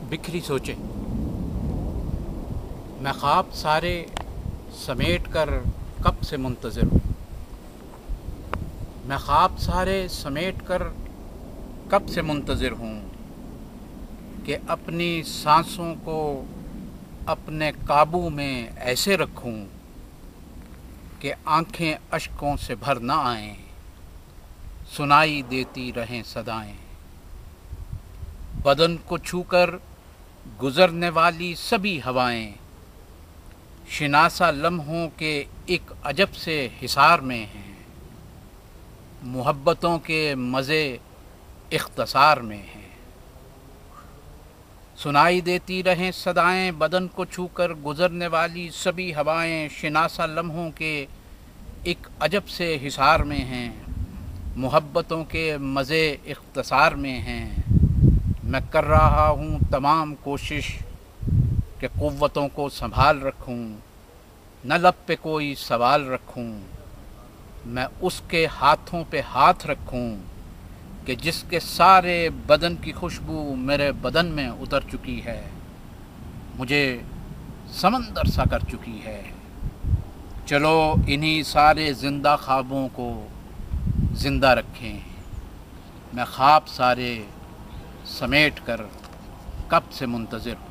बिखरी सोचें। मैं ख्वाब सारे समेट कर कब से मुंतज़िर हूँ। मैं ख्वाब सारे समेट कर कब से मुंतज़िर हूँ कि अपनी सांसों को अपने काबू में ऐसे रखूँ कि आँखें अश्कों से भर न आएं, सुनाई देती रहें सदाएं। बदन को छूकर गुज़रने वाली सभी हवाएं शिनासा लम्हों के एक अजब से हिसार में हैं। मोहब्बतों के मज़े इख्तसार में हैं। सुनाई देती रहें सदाएं, बदन को छूकर गुज़रने वाली सभी हवाएं शिनासा लम्हों के एक अजब से हिसार में हैं। मोहब्बतों के मज़े इख्तसार में हैं। मैं कर रहा हूँ तमाम कोशिश कि क़ुव्वतों को संभाल रखूँ, न लब पे कोई सवाल रखूँ। मैं उसके हाथों पे हाथ रखूँ कि जिसके सारे बदन की खुशबू मेरे बदन में उतर चुकी है, मुझे समंदर सा कर चुकी है। चलो इन्हीं सारे ज़िंदा ख्वाबों को ज़िंदा रखें। मैं ख्वाब सारे समेट कर कब से मुंतज़िर हूँ।